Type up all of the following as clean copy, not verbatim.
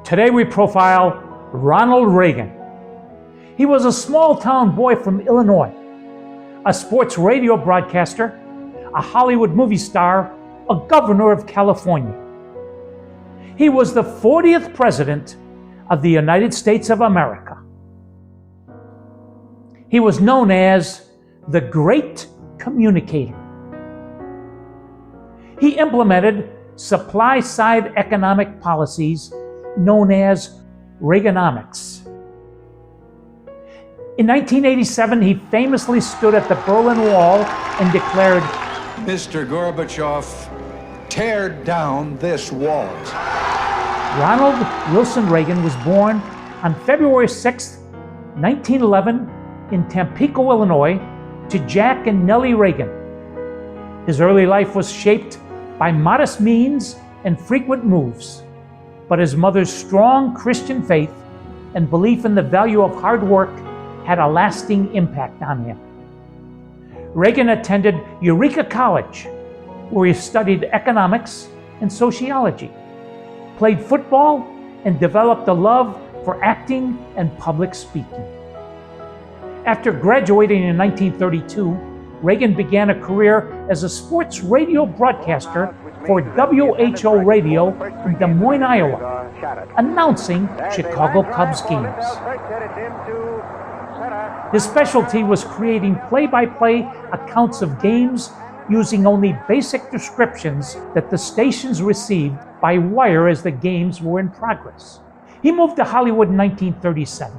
Today we profile Ronald Reagan. He was a small-town boy from Illinois, a sports radio broadcaster, a Hollywood movie star, a governor of California. He was the 40th president of the United States of America. He was known as the Great Communicator. He implemented supply-side economic policies known as Reaganomics. In 1987, he famously stood at the Berlin Wall and declared, "Mr. Gorbachev, tear down this wall." Ronald Wilson Reagan was born on February 6, 1911, in Tampico, Illinois, to Jack and Nellie Reagan. His early life was shaped by modest means and frequent moves, but his mother's strong Christian faith and belief in the value of hard work had a lasting impact on him. Reagan attended Eureka College, where he studied economics and sociology, played football, and developed a love for acting and public speaking. After graduating in 1932, Reagan began a career as a sports radio broadcaster for WHO Radio in Des Moines, Iowa, announcing Chicago Cubs games. His specialty was creating play-by-play accounts of games using only basic descriptions that the stations received by wire as the games were in progress. He moved to Hollywood in 1937.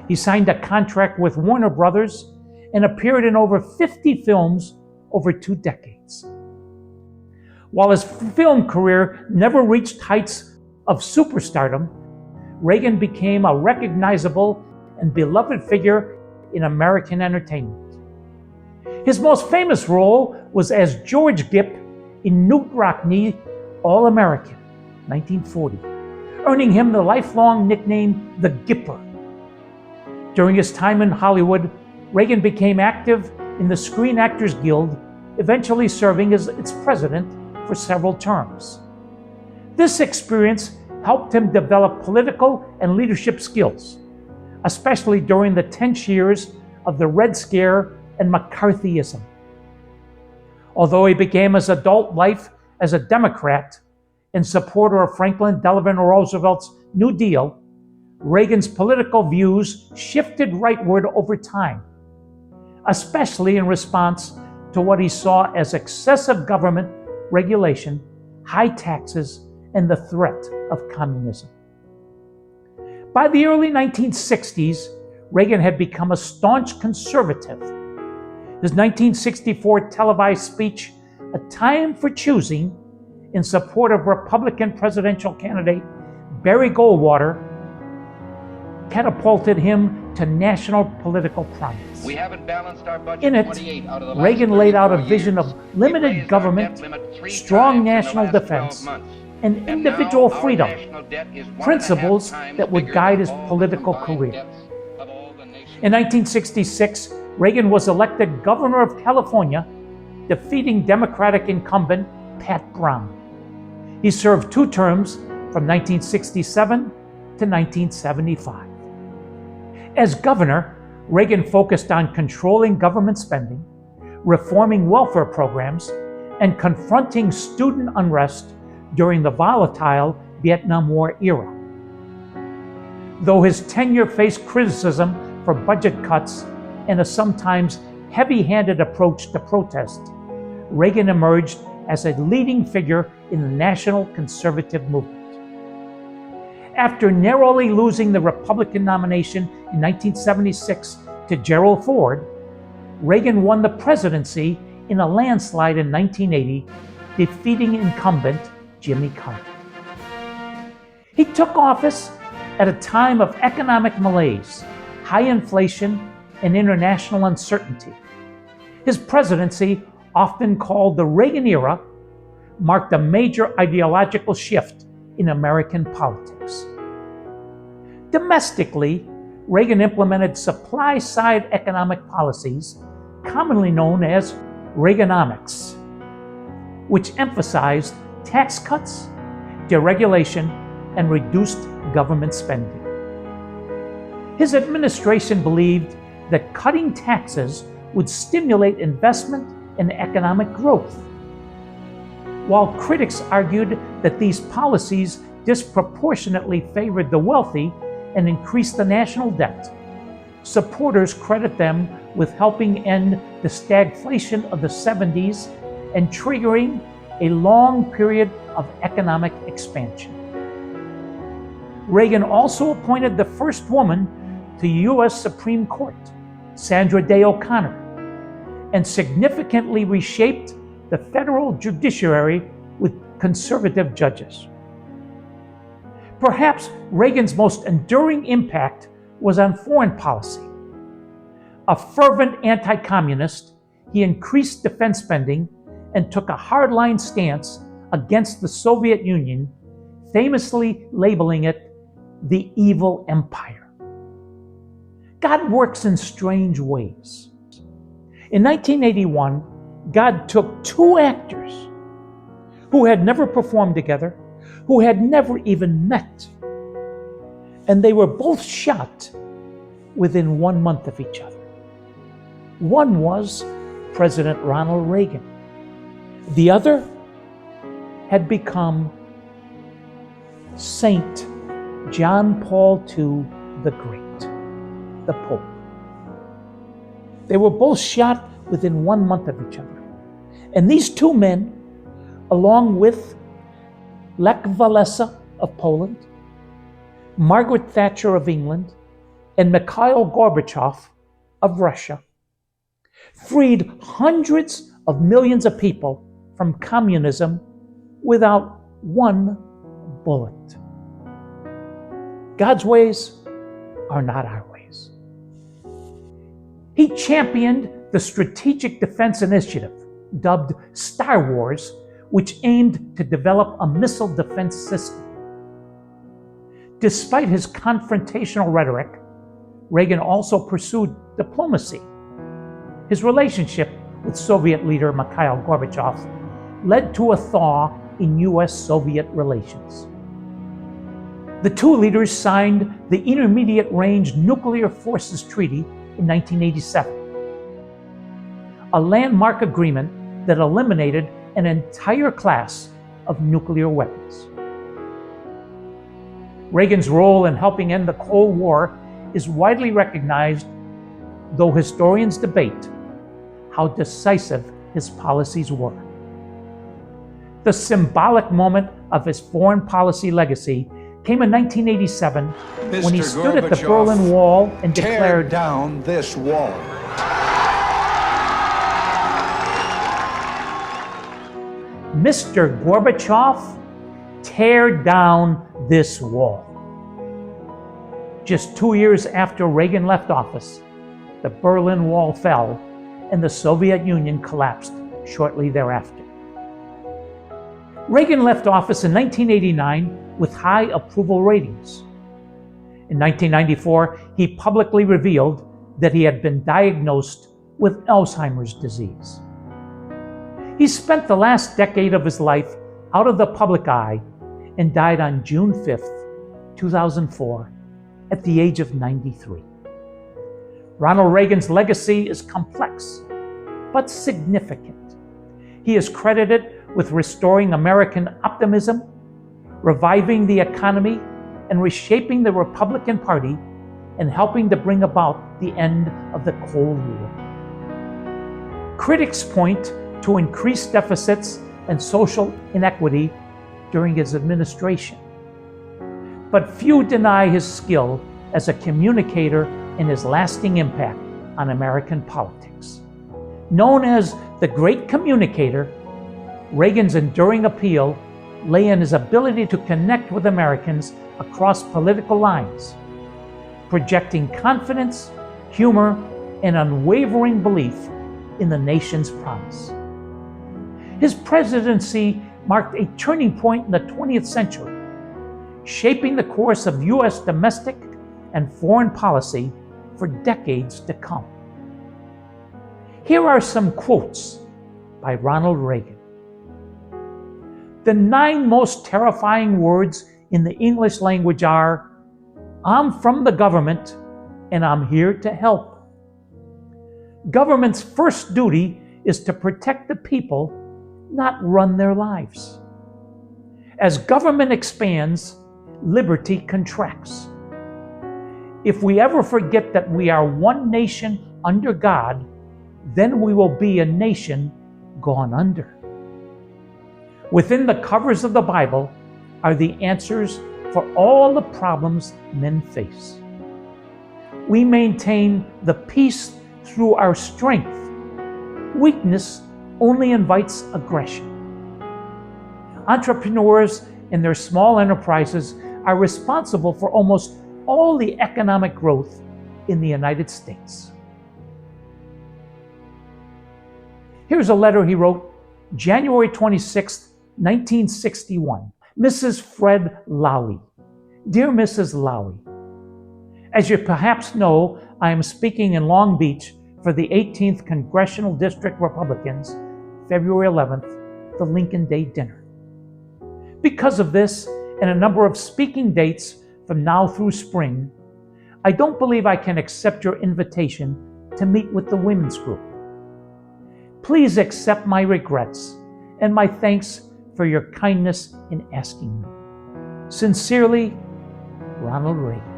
He signed a contract with Warner Brothers and appeared in over 50 films over 2 decades. While his film career never reached heights of superstardom, Reagan became a recognizable and beloved figure in American entertainment. His most famous role was as George Gipp in Knute Rockne All-American, 1940, earning him the lifelong nickname the Gipper. During his time in Hollywood, Reagan became active in the Screen Actors Guild, eventually serving as its president for several terms. This experience helped him develop political and leadership skills, especially during the tense years of the Red Scare and McCarthyism. Although he began his adult life as a Democrat and supporter of Franklin Delano Roosevelt's New Deal, Reagan's political views shifted rightward over time, especially in response to what he saw as excessive government regulation, high taxes, and the threat of communism. By the early 1960s, Reagan had become a staunch conservative. His 1964 televised speech, "A Time for Choosing," in support of Republican presidential candidate Barry Goldwater, catapulted him to national political prominence. We haven't balanced our budget. In it, Reagan laid out a vision of limited government, strong national defense, and individual freedom, principles that would guide his political career. In 1966, Reagan was elected governor of California, defeating Democratic incumbent Pat Brown. He served 2 terms from 1967 to 1975. As governor, Reagan focused on controlling government spending, reforming welfare programs, and confronting student unrest during the volatile Vietnam War era. Though his tenure faced criticism for budget cuts and a sometimes heavy-handed approach to protest, Reagan emerged as a leading figure in the national conservative movement. After narrowly losing the Republican nomination in 1976 to Gerald Ford, Reagan won the presidency in a landslide in 1980, defeating incumbent Jimmy Carter. He took office at a time of economic malaise, high inflation, and international uncertainty. His presidency, often called the Reagan era, marked a major ideological shift in American politics. Domestically, Reagan implemented supply-side economic policies, commonly known as Reaganomics, which emphasized tax cuts, deregulation, and reduced government spending. His administration believed that cutting taxes would stimulate investment and economic growth, while critics argued that these policies disproportionately favored the wealthy and increased the national debt. Supporters credit them with helping end the stagflation of the 70s and triggering a long period of economic expansion. Reagan also appointed the first woman to U.S. Supreme Court, Sandra Day O'Connor, and significantly reshaped the federal judiciary with conservative judges. Perhaps Reagan's most enduring impact was on foreign policy. A fervent anti-communist, he increased defense spending and took a hardline stance against the Soviet Union, famously labeling it the evil empire. God works in strange ways. In 1981, God took two actors who had never performed together, who had never even met, and they were both shot within 1 month of each other. One was President Ronald Reagan. The other had become Saint John Paul II the Great, the Pope. They were both shot within 1 month of each other. And these two men, along with Lech Walesa of Poland, Margaret Thatcher of England, and Mikhail Gorbachev of Russia, freed hundreds of millions of people from communism without one bullet. God's ways are not our ways. He championed the Strategic Defense Initiative, dubbed Star Wars, which aimed to develop a missile defense system. Despite his confrontational rhetoric, Reagan also pursued diplomacy. His relationship with Soviet leader Mikhail Gorbachev led to a thaw in US-Soviet relations. The two leaders signed the Intermediate Range Nuclear Forces Treaty in 1987, a landmark agreement that eliminated an entire class of nuclear weapons. Reagan's role in helping end the Cold War is widely recognized, though historians debate how decisive his policies were. The symbolic moment of his foreign policy legacy came in 1987 when he stood at the Berlin Wall and declared, "Tear down this wall." Mr. Gorbachev, tear down this wall. Just 2 years after Reagan left office, the Berlin Wall fell and the Soviet Union collapsed shortly thereafter. Reagan left office in 1989 with high approval ratings. In 1994, he publicly revealed that he had been diagnosed with Alzheimer's disease. He spent the last decade of his life out of the public eye and died on June 5th, 2004, at the age of 93. Ronald Reagan's legacy is complex, but significant. He is credited with restoring American optimism, reviving the economy, and reshaping the Republican Party, and helping to bring about the end of the Cold War. Critics point to increased deficits and social inequity during his administration. But few deny his skill as a communicator and his lasting impact on American politics. Known as the Great Communicator, Reagan's enduring appeal lay in his ability to connect with Americans across political lines, projecting confidence, humor, and unwavering belief in the nation's promise. His presidency marked a turning point in the 20th century, shaping the course of U.S. domestic and foreign policy for decades to come. Here are some quotes by Ronald Reagan. "The 9 most terrifying words in the English language are, "I'm from the government and I'm here to help." Government's first duty is to protect the people, not run their lives. As government expands, liberty contracts. If we ever forget that we are one nation under God, then we will be a nation gone under. Within the covers of the Bible are the answers for all the problems men face. We maintain the peace through our strength. Weakness only invites aggression. Entrepreneurs and their small enterprises are responsible for almost all the economic growth in the United States. Here's a letter he wrote January 26, 1961. Mrs. Fred Lowey. Dear Mrs. Lowey, as you perhaps know, I am speaking in Long Beach for the 18th Congressional District Republicans, February 11th, the Lincoln Day dinner. Because of this and a number of speaking dates from now through spring, I don't believe I can accept your invitation to meet with the women's group. Please accept my regrets and my thanks for your kindness in asking me. Sincerely, Ronald Reagan.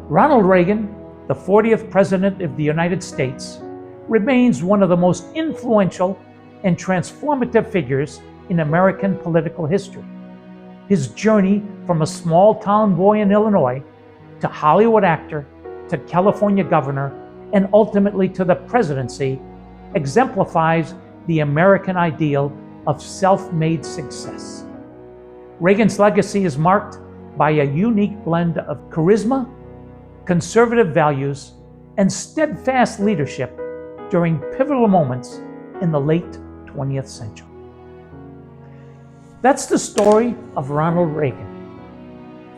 Ronald Reagan, the 40th President of the United States, remains one of the most influential and transformative figures in American political history. His journey from a small-town boy in Illinois to Hollywood actor to California governor and ultimately to the presidency exemplifies the American ideal of self-made success. Reagan's legacy is marked by a unique blend of charisma, conservative values, and steadfast leadership during pivotal moments in the late 20th century. That's the story of Ronald Reagan.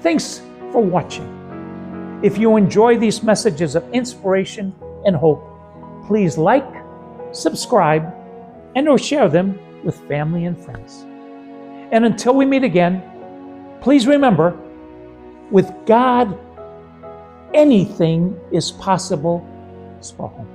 Thanks for watching. If you enjoy these messages of inspiration and hope, please like, subscribe, and or share them with family and friends. And until we meet again, please remember, with God, anything is possible. Spahom.